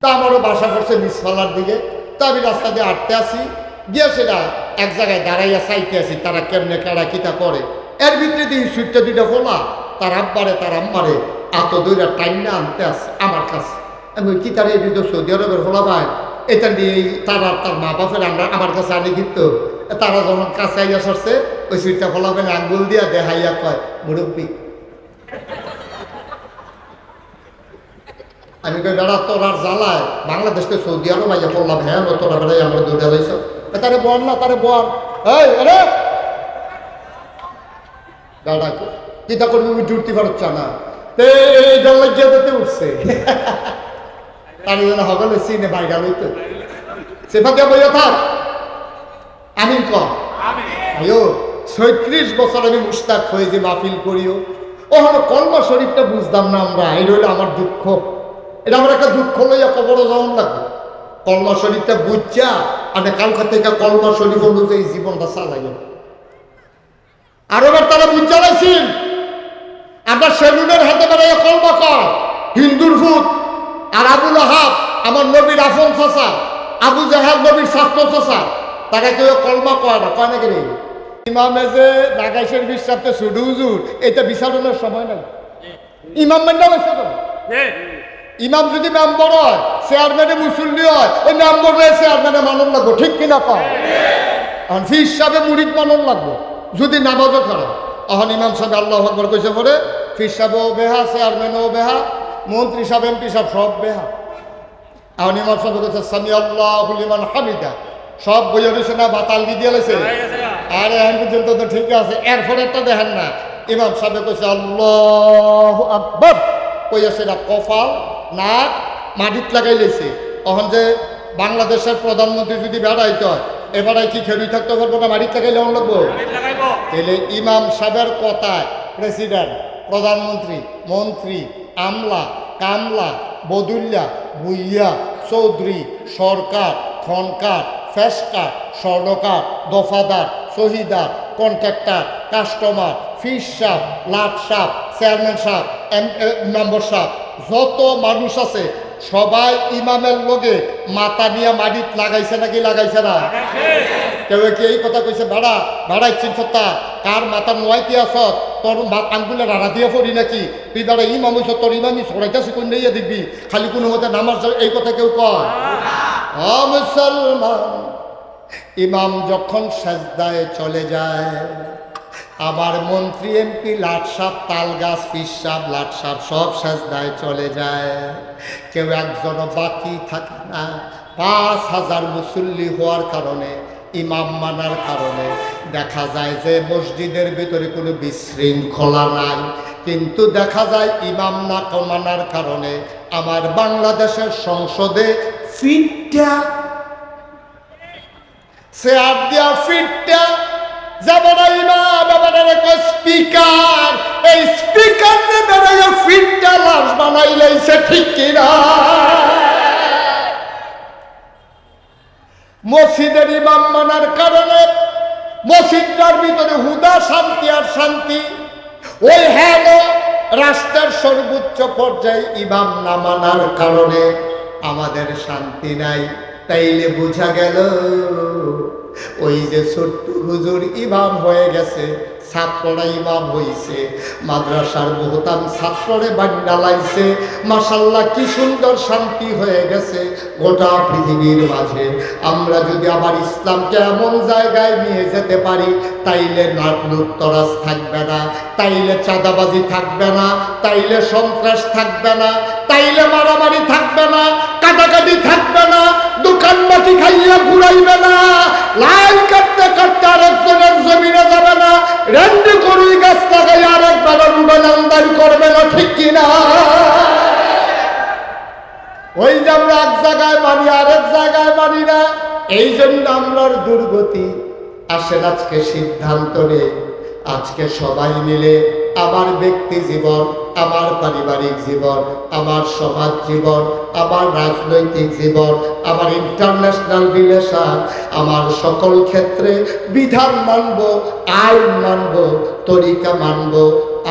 তা আমারও বাসা করছে মিসফালার দিকে। তা আমি রাস্তা দিয়ে হাঁটতে আসি, গিয়ে সেটা এক জায়গায় দাঁড়াইয়া চাইতে আসি তারা কেমনে কেড়া কিতা করে। এর ভিতরে দিয়ে সুইটটা দুইটা খোলা, তার আব্বারে তার আম্মারে এত দুইটা টাইনা আনতে আসে আমার কাছে। আমি কি তারা এই ভিতরে সৌদি আরবের খোলা ভাই এটা দিয়ে তারা তার মা বাপের আমরা আমার কাছে আনি কিন্তু তারা যখন কাছে আইয়া সরছে ওই সুইটটা খোলা ফেলে আঙ্গুল দিয়া দেখাইয়া কয় মুরব্বী। আমি কই বেড়া তোর আর জ্বালায় বাংলাদেশকে সৌদি আরব আইয়া পড়লাম, হ্যাঁ তোরা বেড়াই আমরা দৌড়ে লাইছ তারে বল না তারে বল। এই আরে দাদা কিতা করবি উঠে উঠতে পারছ না, ডাল লাগিয়ে দিতে উঠছে তার জন্য হবে সিনে বাইরে হইতো সেটা দিয়ে বইয়া থাক। আমি আয়ো ৩৬ বছর আমি মুস্তাক হয়ে যে মাহফিল করিও ও হলো কলমা শরীফটা বুঝতাম না আমরা। এই রইল আমার দুঃখ, এটা আমার একটা দুঃখ লইয়া কবরও যেমন লাগবে। কলমা শরীফটা বুঝছা আমি কালকা থেকে কলমা শরীফ অনুযায়ী জীবনটা চালাইও। আর এবার তারা বুঝা লাইছেন আপনার সেলুনের হাতে বেড়াইয়া কলমা কর হিন্দুর ভূত। আর আবুল আহাব আমার নবীর আফন চাচা, আবু জাহাল নবীর ছাত্র চাচা, তারা কেউ কলমা কয় না, কয় না কেন? ইমামে যে নাগাইশের বিশ্বাসে শুধু হুজুর এটা বিচারণের সময় নাই। ইমাম মেন্ডা হয়েছে তো, ইমাম যদি মেম্বর হয় চেয়ারম্যানে মুসল্লি হয় ওই মেম্বর হয়ে চেয়ারম্যানে মানন লাগবো, ঠিক কিনা পাও? এখন ফি হিসাবে মুরিদ মানন লাগবো যদি নামাজও করে। এখন ইমাম সাহেব আল্লাহু আকবার কইছে পরে ফি সাহেবও বেহা, চেয়ারম্যানও বেহা, মন্ত্রী সাহেব এমপি সাহেব সব বেহা। এখন ইমাম সাহেব কইছে সামি আল্লাহু লিমান হামিদা, সব বইয়া রয়েছে না বাতাল দিয়ে লেছে। আর এখন পর্যন্ত তো ঠিক আছে, এরপরে একটা দেখেন না ইমাম সাহেব কইছে আল্লাহু আকবার কইয়া সেটা কপাল নাক মাটিত লাগাই লেছে। এখন যে বাংলাদেশের প্রধানমন্ত্রী যদি বেড়াইতে হয় এবারে কি খেলুই থাকতে পারবো না, মাটিত লাগাইলে অন লাগবো। তাহলে ইমাম সাহেবের কথায় প্রেসিডেন্ট, প্রধানমন্ত্রী, মন্ত্রী, আমলা, কামলা, বদুল্লা, ভুইয়া, চৌধুরী, সরকার, খনকার, ফেসকার, স্বর্ণকার, দফাদার, শহীদার, কন্ট্রাক্টর, কাস্টমার, ফিস সাপ, লাট সাপ, চেয়ারম্যান সাপ, মেম্বার সাপ, যত মানুষ আছে সবাই ইমামের লগে মাথা নিয়ে মাটিত লাগাইছে নাকি লাগাইছে না? কেউ কি এই কথা কইছে ভাড়া ভাড়াইছেন সত্তা কার মাথা নোয়াইতে আস তোর আঙ্গুলে রাড়া দিয়ে পড়ি নাকি তুই দাঁড়া ইমাম হইছ তোর ইমামি সরাইতেছে কোন নিয়ে দেখবি খালি কোনো মতে নামাজ এই কথা কেউ কয়? মুসলমান ইমাম যখন সাজদায় চলে যায় আবার মন্ত্রী এমপি লাট সাপ তাল গাছ পিস সাপ লাট সাপ সব সাজদায় চলে যায়, কেউ একজনও বাকি থাকে না। ৫,০০০ মুসল্লি হওয়ার কারণে ইমাম মানার কারণে দেখা যায় যে মসজিদের ভিতরে কোনো বিশৃঙ্খলা নাই, কিন্তু দেখা যায় ইমাম না মানার কারণে আমার বাংলাদেশের সংসদে ফিটটা চেয়ার দিয়া ফিটটা যাবারা ইমাম বাবারা স্পিকার, এই স্পিকার বেড়াইয়া ফিটটা লাশ বানাই লাইছে, ঠিক কিনা? মসজিদের ইমাম মানার কারণে মসজিদটার ভিতরে হুদা শান্তি আর শান্তি। ওই হ্যাঁ রাষ্ট্রের সর্বোচ্চ পর্যায়ে ইমাম না মানার কারণে আমাদের শান্তি নাই। তাইলে বোঝা গেল ওই যে ছোট্ট হুজুর ইমাম হয়ে গেছে, ছাত্ররা ইমাম হইছে, মাদ্রাসার বহুতান ছাত্ররে বান্ডালাইছে, মাশাআল্লাহ কি সুন্দর শান্তি হয়ে গেছে গোটা পৃথিবীর মাঝে। আমরা যদি আবার ইসলামকে এমন জায়গায় নিয়ে যেতে পারি তাইলে লুটতরাজ থাকবে না, তাইলে চাঁদাবাজি থাকবে না, তাইলে সন্ত্রাস থাকবে না, তাইলে মারামারি থাকবে না, কাটাকাটি থাকবে না, দোকানবাটি খাইয়া ঘুরাইবে না, লাইন কাটতে কাটতে আরেকজনের জমিনে যাবে না, রেন্ডি করি গাছ লাগাই আরেকবার আমদানি করবে না, ঠিক কিনা? ওই যে আমরা এক জায়গায় মানি আরেক জায়গায় মানি না, এই জন্য আমরার দুর্গতি। আসেন আজকে সিদ্ধান্ত নেই, আজকে সবাই মিলে আমার ব্যক্তি জীবন, আমার পারিবারিক জীবন, আমার সমাজ জীবন, আমার রাজনৈতিক জীবন, আমার ইন্টারন্যাশনাল রিলেশন, আমার সকল ক্ষেত্রে বিধান মানব, আইন মানব, তরিকা মানব,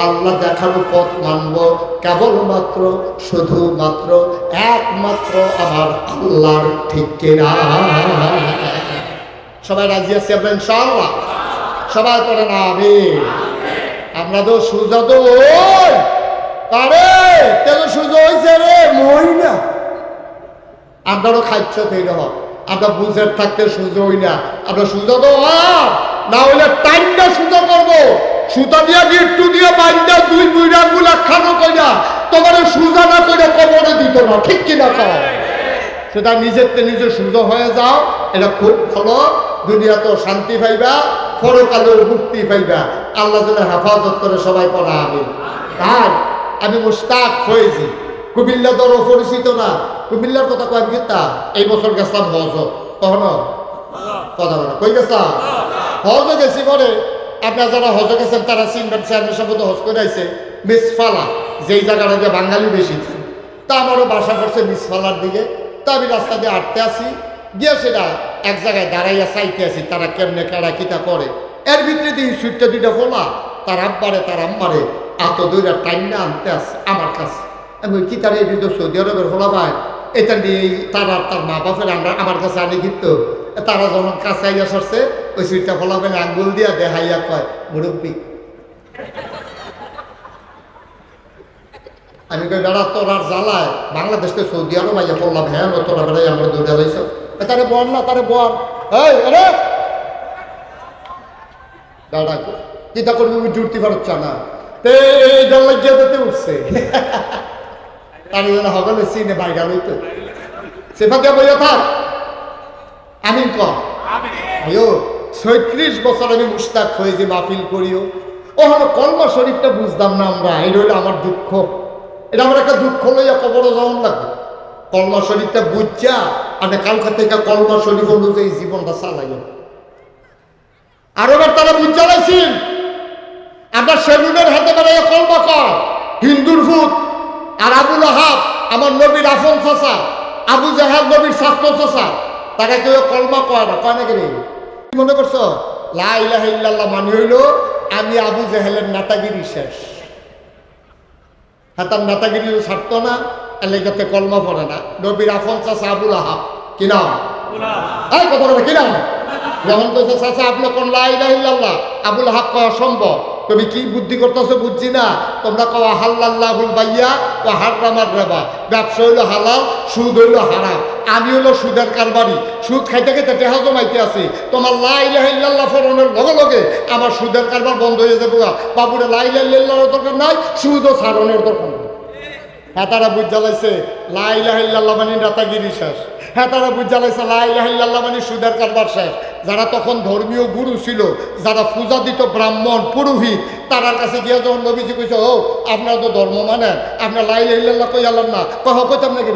আল্লাহ দেখানো পথ মানব, কেবলমাত্র শুধুমাত্র একমাত্র আমার আল্লাহর, ঠিক কিনা? সবাই রাজি আছি আমরা ইনশাআল্লাহ? সবাই পড়েন আমিন। আমরা তো সুজা তো ওই আরে তেল সুজো হয়েছে রে মই না, আপনারও খাইছ সেই রকম। আমরা বুঝের থাকতে সুজো হই না, আমরা সুজা তো না হইলে টাইমটা সুজা করবো, সুতা দিয়া গিট্টু দিয়ে বাইন্দা দুই বুইরা গুলা খানো কইরা তোমার সুজা না করে কবরে দিত না, ঠিক কিনা? কর সেটা নিজের নিজে সুজা হয়ে যাও, এটা খুব ভালো। দুনিয়াতেও শান্তি পাইবা, পরকালেও মুক্তি পাইবা। আল্লাহ যেন হেফাজত করে, সবাই পড়া আমিন। তাই আমি মুশতাক হয়েছি। কুমিল্লা দর পরিচিত না, কুমিল্লার কথা কয় গীতা। এই বছর গেছিলাম হজ, কখনো কথা বলা কই গেছিলাম হজে গেছি। পরে আপনার যারা হজে গেছেন তারা চিনবেন, চেয়ারম্যান সাহেব হজ করে আইছে মিসফালা, যেই জায়গাটা যে বাঙালি বেশি। তা আমারও বাসা করছে মিসফালার দিকে। তা আমি রাস্তা দিয়ে হাঁটতে আসি, গিয়ে সেটা এক জায়গায় দাঁড়াইয়া চাইতে আসি তারা কেমনে কেড়া কিতা করে। এর ভিতরে দিই সুইটটা দুইটা ফোলা, তার আব্বারে তার আম্মারে এত দুইটা টাইম না আনতে আসে আমার কাছে। আমি কি তারা এই তো সৌদি আরবের ফোলা পায়, এটা নিয়ে তারা তার মা বাপের আমরা আমার কাছে আনি কিন্তু তারা যখন কাছে আইয়া সরছে ওই সুইটটা ফোলা পেলে আঙ্গুল দিয়া দেখাইয়া কয় মুরব্বী। আমি কই বেড়া তোর আর জ্বালায় বাংলাদেশ থেকে সৌদি আরব আইয়া পড়লাম, হ্যাঁ তোরা বেড়াই আমরা দৌড়ে লাইছ, তারে বল না, তারে বল এই আরে দাদা কিতা করবি জুড়তে পারছ না, এই দল লাগিয়ে দিতে উঠছে। তার জন্য হগলে সিনে বাইরা লইতো সেফাকে বইয়া থাক আমি কম আয়ো ৩৬ বছর আমি মুশতাক হয়েছি, মাহফিল করিও। ও হলো কলমা শরীফটা বুঝতাম না আমরা, এই রইল আমার দুঃখ। এটা আমার একটা দুঃখ লইয়া কবরও যেমন লাগবে। কলমা শরীফটা বুঝছা আমি কালকা থেকে কলমা শরীফ অনুযায়ী জীবনটা চালাই। আর এবার তারা বুঝা লাইছেন আপনার সেলুনের হাতে বেড়াইয়া কলমা কর হিন্দুর ভূত। আর আবুল আহাব আমার নবীর আফন চাচা, আবু জাহাল নবীর স্বাস্থ্য চাচা, তারা কেউ কলমা কয় না, কয় না কেন মনে করছো? লা ইলাহা ইল্লাল্লাহ মানে হইল আমি আবু জাহেলের নেতাগিরি শেষ। হ্যাঁ তার নেতাগিরি ছাড়তো না, এলাকাতে কলমা পড়ে না। নবীর আফন চাচা আবুল আহাব, কি নাম? এই কথা বলে কি নাম? যখন কইছে চাচা আপনি কোন লা ইলাহা ইল্লাল্লাহ, আবুল আহাব কয় অসম্ভব। তুমি কি বুদ্ধি করতেছো বুঝছি না, তোমরা কওয়া হাল্লাল্লাহুল বাইয়া ও হারামার রিবা, ব্যবসা হইলো হালাল, সুদ হইলো হারাম। আমি হলো সুদের কারবারি, সুদ খাইতে খাইতে টেহা জমাইতে আছি। তোমার লা ইলাহা ইল্লাল্লাহ ফরনের লগে লগে আমার সুদের কারবার বন্ধ হয়ে যাবে। বাবুরে লা ইলাহা ইল্লাল্লাহর দরকার নাই, সুদও ছাড়নের দরকার নাই। হ্যাঁ তারা বুঝ জ্বালাইছে লা ইলাহা ইল্লাল্লাহ মানে নেতাগিরি শেষ। হ্যাঁ তারা বুঝ জ্বালাইছে লা ইলাহা ইল্লাল্লাহ মানে সুদের কারবার শেষ। যারা তখন ধর্মীয় গুরু ছিল, যারা পূজা দিত ব্রাহ্মণ পুরোহিত, তারার কাছে গিয়ে যখন নবীজি কইছে ও আপনারা তো ধর্ম মানেন, আপনার লা ইলাহা ইল্লাল্লাহ কই আলাম না, কইতাম না কি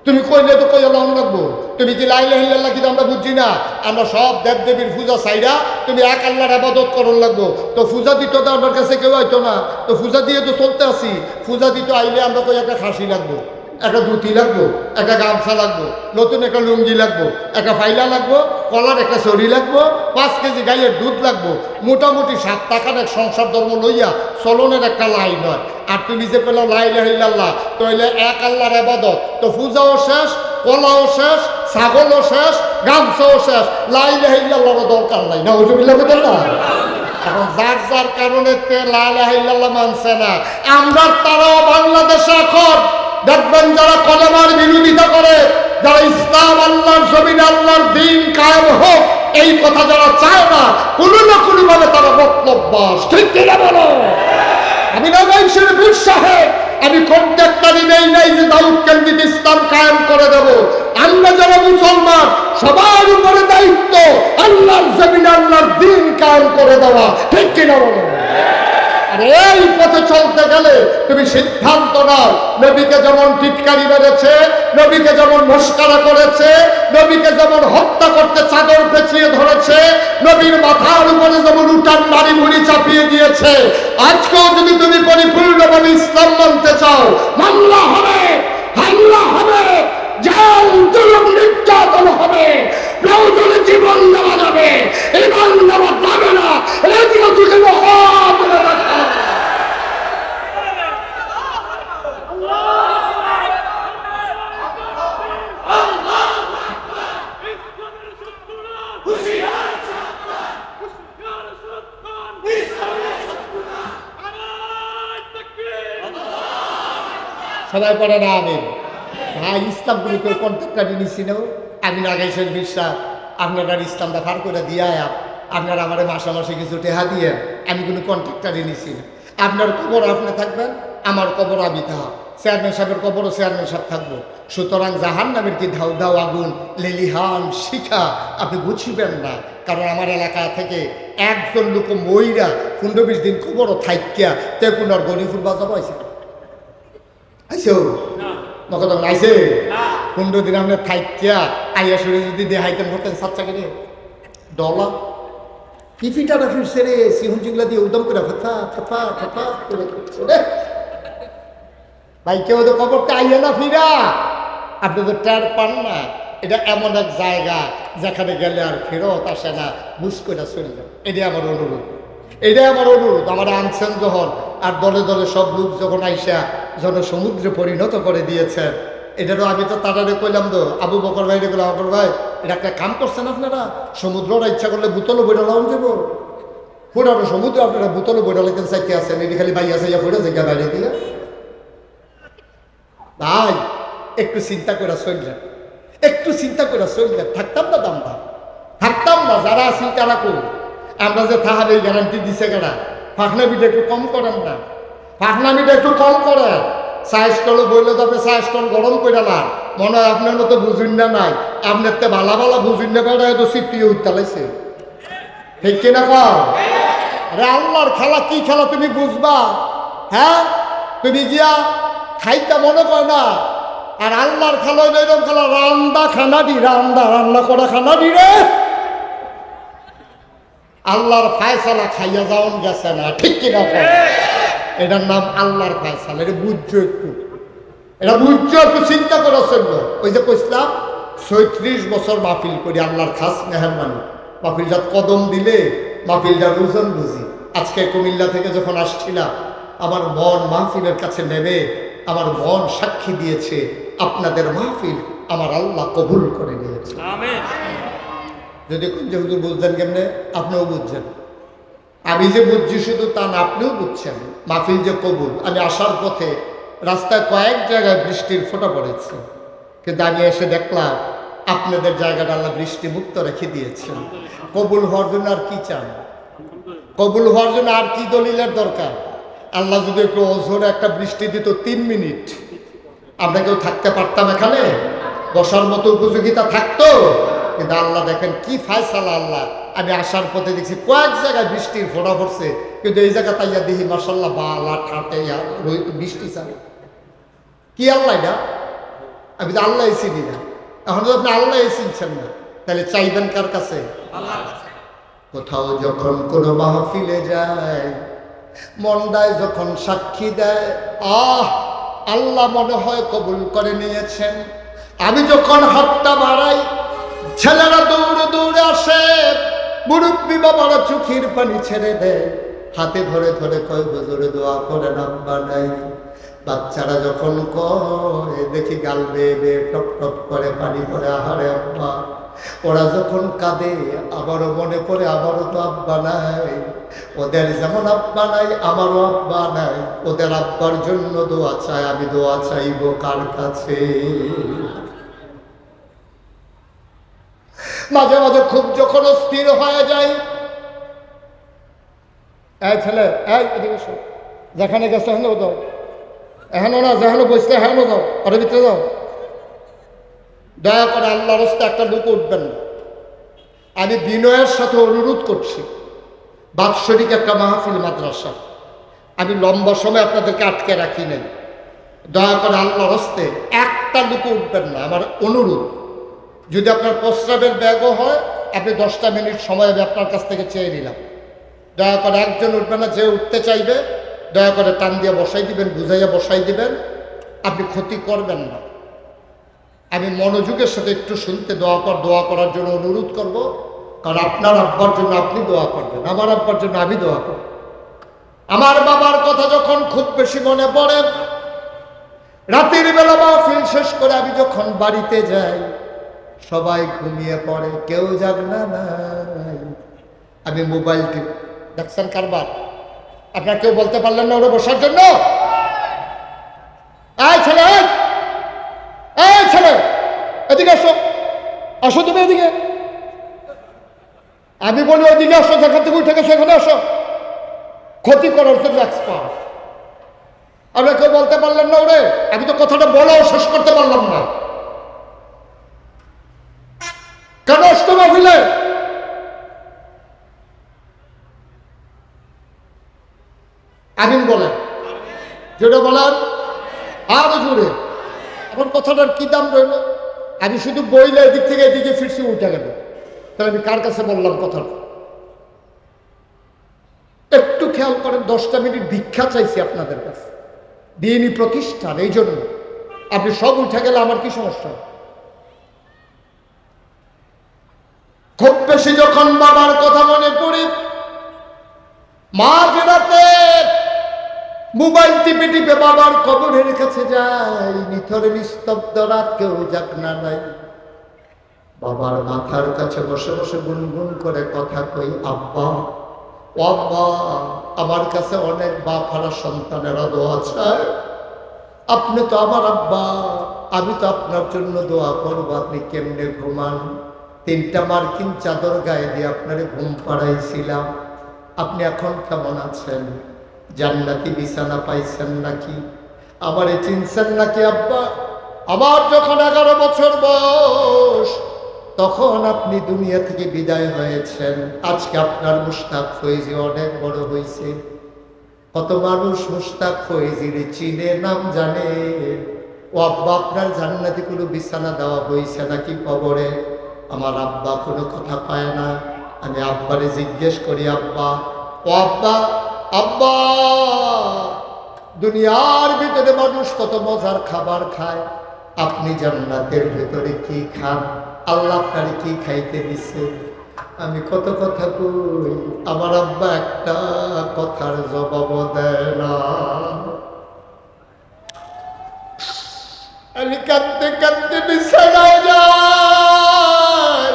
তুমি কইলে তো কই আলাম লাগবো। তুমি কি লা ইলাহা ইল্লাল্লাহ কিন্তু আমরা বুঝছি না, আমরা সব দেব দেবীর পূজা চাইরা তুমি এক আল্লাহর ইবাদত করন লাগবো। তো পূজা দিত তো আমার কাছে কেউ আইতো না, তো পূজা দিয়ে তো চলতে আসি। পূজা দিত আইলে আমরা কই একটা খাসি লাগবো, একটা ধুতি লাগবো, একটা গামছা লাগবো, নতুন একটা লুঙ্গি লাগবো, একটা ফাইলা লাগবো, কলার একটা চড়ি লাগবো, 5 কেজি গাইয়ের দুধ লাগবো। মোটামুটি 7 টাকার এক সংসার ধর্ম লইয়া চলনের একটা লাইন হয়। আর তুমি যে পেলো লা ইলাহা ইল্লাল্লাহ, তাহলে এক আল্লাহর ইবাদত, তো পূজাও শেষ, কলাও শেষ, ছাগলও শেষ, গামছাও শেষ, লা ইলাহা ইল্লাল্লাহর দরকার নাই। নাউজুবিল্লাহ বলেন না। এখন যার যার কারণে লা ইলাহা ইল্লাল্লাহ মানছে না, আমরা তারাও বাংলাদেশে এখন দেখবেন যারা কলেমার বিরোধিতা করে, যারা ইসলাম আল্লাহর জমিনে আল্লাহর দ্বীন কায়েম হোক এই কথা যারা চায় না, কোনো না কোনোভাবে তারা মতলববাজ, ঠিক কিনা বলো? আমি নগরীর বীর সাহেব, আমি কন্ট্রাক্টারি নেই যে দাউদ কেন্দ্রিক ইসলাম কায়েম করে দেব। আমরা যারা মুসলমান সবার উপরে দায়িত্ব আল্লাহর জমিনে আল্লাহর দ্বীন কায়েম করে দেওয়া, ঠিক কিনা বলো? আর এই পথে চলতে গেলে তুমি সিদ্ধান্ত নাও। নবীকে যেমন টিটকারি মেরেছে, নবীকে যেমন মস্কারা করেছে, নবীকে যেমন হত্যা করতে চাদর পেঁচিয়ে ধরেছে, নবীর মাথার উপরে যেমন উঠান নারী মুড়ি চাপিয়ে দিয়েছে, আজকেও যদি তুমি পরিপূর্ণভাবে ইসলাম মানতে চাও, মামলা হবে, হামলা হবে, জাল জুলুম নির্যাতন হবে, প্রয়োজনে জীবন দেওয়া যাবে, ইমান দেওয়া যাবে না। সবাই পড়ে না আমিন। ভাই ইসলাম গ্রুপের কন্ট্রাক্টারে নিছি না আমি নাগাইশের বিশ্বাস আপনারা ইসলামটা ফার করে দিয়ে আপনারা আমার মাসে মাসে কিছু টেহা দিয়ে আমি কোনো কন্ট্রাক্টারে নিছি না। আপনার কবর আপনি থাকবেন, আমার কবর আমি থাক, চেয়ারম্যান সাহেবের কবরও চেয়ারম্যান সাহেব থাকবো। সুতরাং জাহান নামের কি ধাউ ধাউ আগুন লেলিহান শিখা আপনি বুঝিবেন না। কারণ আমার এলাকা থেকে একজন লোক মইরা 15-20 দিন কবরও থাইকিয়া তে পুনর গরিফুল বাজা পাইছে আইসো নকদম আইসে 15 দিন আপনার থাইকিয়া আইয়া সরে যদি দেহাইতেন হতেন সাচ্চা কেনে ডলা কি ফিটাটা ফিরছে রে সিহুন চিংলা দিয়ে উদম করে ফাফা ফাফা ফাফা করে ভাই কেউ তো কবরটা আইয়া না ফিরা আপনি তো টের পান না। এটা এমন এক জায়গা যেখানে গেলে আর ফেরত আসে না, বুঝ করে চলে যান। এটাই আমার অনুরোধ, এটাই আমার অনুরোধ। আমার আনছেন যখন আর দলে দলে সব লোক যখন আইসা সমুদ্রে পরিণত করে দিয়েছেন, এটারও আমি তো তারারে কইলাম তো আবু বকর ভাই রেগুলো বকর ভাই এটা একটা কাম করছেন আপনারা, সমুদ্রটা ইচ্ছা করলে বুতলও বইটা লাউন যাবো পুরানো সমুদ্র আপনারা বুতলও বইটা লেখেন চাইতে আছেন, এটি খালি বাইয়া চাইয়া ফুটে জায়গা বাইরে দিয়ে ভাই একটু চিন্তা করে চললেন, একটু চিন্তা করে চললেন। থাকতাম না দামটা, থাকতাম না। যারা আছি তারা কো আমরা যে থাহার গ্যারান্টি দিছে কেনা ফাঁকনামিটা একটু কম করেন না, ফাঁকনামিটা একটু কম করেন। চা স্টলও বললে তো আপনি চা স্টল গরম করে না, মনে হয় আপনার মতো বুঝুন না নাই, আপনার তো ভালা ভালা বুঝুন না বেড়ায় তো সিটিয়ে উঠতে ঠিক কিনা কর। আরে আল্লাহর খেলা কি খেলা তুমি বুঝবা? হ্যাঁ তুমি গিয়া খাইতে মনে কর না, আর আল্লাহর খেলা এরকম খেলা রান্দা খানাডি, রান্দা রান্না করা খানাডি রে। আল্লাহর ফায়সালা খাইয়া যাওন গেছে না, ঠিক কিনা কর। এটার নাম আল্লাহর ফায়সালা, এটা বুঝছো একটু, এটা বুঝছো একটু চিন্তা করার জন্য। ওই যে কইসলাম 36 বছর মাহফিল করি আল্লাহর খাস মেহরবানি, মাহফিলটা কদম দিলে মাহফিলটার ওজন বুঝি। আজকে কুমিল্লা থেকে যখন আসছিলাম আমার মন মাহফিলের কাছে নেবে, আমার মন সাক্ষী দিয়েছে আপনাদের মাহফিল আমার আল্লাহ কবুল করে নিয়েছে। যদি কোন যে হুজুর বুঝলেন কেমনে, আপনিও বুঝছেন, আমি যে বুঝছি শুধু তা না, আপনিও বুঝছেন মাহফিল যে কবুল। আমি আসার পথে রাস্তায় কয়েক জায়গায় বৃষ্টির ফোঁটা পড়েছে, কিন্তু আমি এসে দেখলাম আপনাদের জায়গাটা আল্লাহ বৃষ্টি মুক্ত রেখে দিয়েছেন। কবুল হওয়ার জন্য আর কি চান? কবুল হওয়ার জন্য আর কি দলিলের দরকার? আল্লাহ যদি একটু অঝোরে একটা বৃষ্টি দিত 3 মিনিট, আমরা কেউ থাকতে পারতাম এখানে? বসার মতো উপযোগিতা থাকতো? কিন্তু আল্লাহ দেখেন কি ফায়সালা আল্লাহ। আমি আসার পথে দেখছি কয়েক জায়গায় বৃষ্টির ফোঁটা পড়ছে, কিন্তু এই জায়গা তাইয়া দেখি মাশাআল্লাহ বালা ঠাটে বৃষ্টি চালে। কি আল্লাহ এটা? আমি তো আল্লাহ চিনি না। এখন তো আপনি আল্লাহ চিনছেন না, তাহলে চাইবেন কার কাছে? কোথাও যখন কোনো মাহফিলে যায়, মনটায় যখন সাক্ষী দেয়, আল্লাহ মনে হয় কবুল করে নিয়েছেন। আমি যখন হাতটা বাড়াই, ছেলেরা দৌড়ে দৌড়ে আসে, মুরব্বী বাবারা চোখের পানি ছেড়ে দেয়, হাতে ধরে ধরে কয় হুজুরে দোয়া করেন আব্বা নাই। বাচ্চারা যখন কয় দেখি গাল বেয়ে বেয়ে টপ টপ করে পানি পড়ে, আহারে আব্বা। ওরা যখন কাঁদে আবারও মনে পড়ে আমারও তো আব্বা নাই, ওদের যেমন আব্বা নাই আমারও আব্বা নাই। ওদের আব্বার জন্য দোয়া চাই, আমি দোয়া চাইব কার কাছে? মাঝে মাঝে খুব যখন স্থির হয়ে যায়, এই ছেলে এই এদিকে এসো, যেখানে গেছো হেন দাও, এহেন না যেখানে বসলে হেন দাও, ওর ভিতরে দাও। দয়া করে আল্লাহর রাস্তায় একটা লোক উঠবেন না। আমি বিনয়ের সাথে অনুরোধ করছি, বাৎসরিক একটা মাহফিল মাদ্রাসা, আমি লম্বা সময় আপনাদেরকে আটকে রাখি নাই। দয়া করে আল্লাহর রাস্তায় একটা লোক উঠবেন না, আমার অনুরোধ। যদি আপনার প্রস্রাবের ব্যাগও হয়, আপনি 10টা মিনিট সময় আমি আপনার কাছ থেকে চেয়ে নিলাম। দয়া করে একজন উঠবেন না, যে উঠতে চাইবে দয়া করে টান দিয়ে বসাই দিবেন, বুঝাইয়া বসাই দিবেন, আপনি ক্ষতি করবেন না। আমি মনোযোগের সাথে একটু শুনতে দোয়া করার জন্য অনুরোধ করব, কারণ আপনার আব্বার জন্য আপনি দোয়া করবেন, আমার আব্বার জন্য আমি দোয়া করব। আমার বাবার কথা যখন খুব বেশি মনে পড়ে, রাতের বেলা মাহফিল শেষ করে আমি যখন বাড়িতে যাই, সবাই ঘুমিয়ে পড়ে, কেউ জাগনা নাই। আমি মোবাইল টিপ, দেখছেন কারবার? আপনার কেউ বলতে পারলেন না ওরা বসার জন্য? এই ছেলে, এই ছেলে, এদিকে আসো, আসো তুমি এদিকে। আমি বলি ওইদিকে আসো, যেখান থেকে উঠে গেছো এখানে আসো। ক্ষতি করার জন্য এক্সপার্ট। আমরা কেউ বলতে পারলেন না ওরে, আমি তো কথাটা বলাও শেষ করতে পারলাম না। কেন আসতো মাহফিলে? আমিন বলেন, যেটা বলার আরো জোরে। আমার কথাটার কি দাম রইল? আমি শুধু বইলে এদিক থেকে এদিকে ফিরছি, উঠে গেল। তাহলে আমি কার কাছে বললাম কথাটা? একটু খেয়াল করেন, 10টা মিনিট ভিক্ষা চাইছি আপনাদের কাছে, দিনই প্রতিষ্ঠান। এই জন্য আপনি সব উঠে গেলে আমার কি সমস্যা? খুব বেশি যখন বাবার কথা মনে পড়ে, মা যেরাতে মোবাইল টিপে টিপে বাবার কবরের কাছে যাই, নিথরে নিস্তব্ধ রাত, কেউ যাক না নাই, বাবার মাথার কাছে বসে বসে গুনগুন করে কথা কই, আব্বা ও আব্বা, আমার কাছে অনেক বাপ হারা সন্তানেরা দোয়া চায়, আপনি তো আমার আব্বা, আমি তো আপনার জন্য দোয়া করবো, আপনি কেমনে ঘুমান? 3টা মার্কিন চাদর গায়ে দিয়ে আপনারে ঘুম পাড়াইছিলাম, আপনি এখন কেমন আছেন? জান্নাতি বিছানা পাইছেন নাকি? আমারে চিনছেন নাকি আব্বা? আমার যখন 11 বছর বয়স, তখন আপনি দুনিয়া থেকে বিদায় হয়েছেন। আজকে আপনার মুশতাক ফৈজি অনেক বড় হয়েছে। কত মানুষ মুশতাক ফৈজির চিনে, নাম জানে। ও আব্বা, আপনার জান্নাতি কোনো বিছানা দেওয়া হয়েছে নাকি কবরে? আমার আব্বা কোনো কথা পায় না। আমি আব্বারে জিজ্ঞেস করি, আব্বা ও আব্বা, আব্বা, দুনিয়ার ভিতরে মানুষ কত মজার খাবার খায়, আপনি জান্নাতের ভেতরে কি খান? আল্লাহ আপনারে কি খাইতে দিছে? আমি কত কথা কই, আমার আব্বা একটা কথার জবাব দেয় না। আমি কাঁদতে কাঁদতে বিছানায় যাই,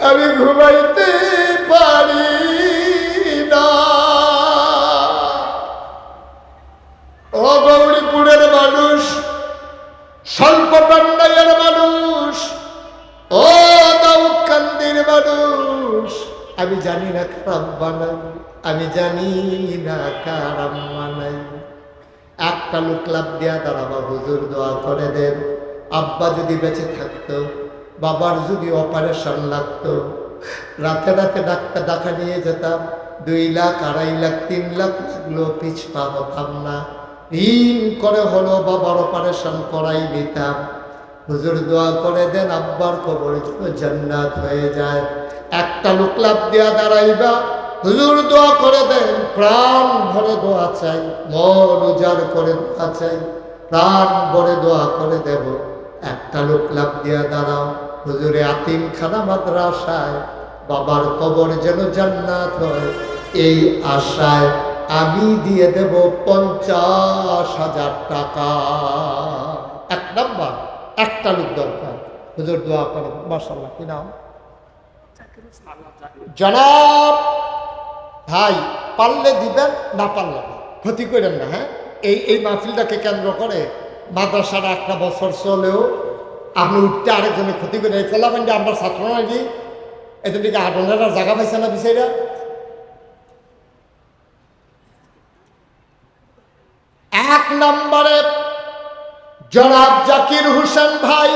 আমি ঘুমাইতে পারি না। ও গৌরীপুরের মানুষ, স্বল্পপান্ডাইয়ের মানুষ, ও দাউদকান্দির মানুষ, আমি জানি না কার আব্বা নাই, আমি জানি না কার আম্মা নাই। একটা লোক লাভ দেয়া দাঁড়াবা, হুজুর দোয়া করে দেন, আব্বা যদি বেঁচে থাকতো, বাবার যদি অপারেশন লাগতো, রাতে রাতে ডাক্তার ডাকা নিয়ে যেতাম, 2 লাখ 2.5 লাখ 3 লাখ লাগলো, পিছপা হতাম না, ঋণ করে হলো বাবার অপারেশন করাই নিতাম। হুজুর দোয়া করে দেন আব্বার কবর যেন জান্নাত হয়ে যায়। একটা লোক লাভ দেয়া দাঁড়াইবা, হুজুর দোয়া করে দেন, প্রাণ ভরে দোয়া চাই, মন উজাড় করে দোয়া চাই, প্রাণ ভরে দোয়া করে দেব। একটা লোক লাভ দিয়া দাঁড়াও, হুজুরে আতিমখানা মাদ্রাসায় বাবার কবর যেন জান্নাত হয়, এই আশায় আমি দিয়ে দেব 50,000 টাকা। 1 নাম্বার, একটা লোক দরকার, হুজুর দোয়া করে। মাশাআল্লাহ, কি নাম? জনাব ভাই, পারলে দিবেন, না পারলে না, ক্ষতি করেন না। হ্যাঁ, এই মাহফিলটাকে কেন্দ্র করে মাদ্রাসাটা 1টা বছর চলেও আপনি উঠতে আরেকজনে ক্ষতি করে। এই ফলাফান্ডে আমরা ছাত্র নাকি এদিকে আটনেরা জায়গা পাইছে না বিষয়টা। 1 নম্বরে জনাব জাকির হোসেন ভাই,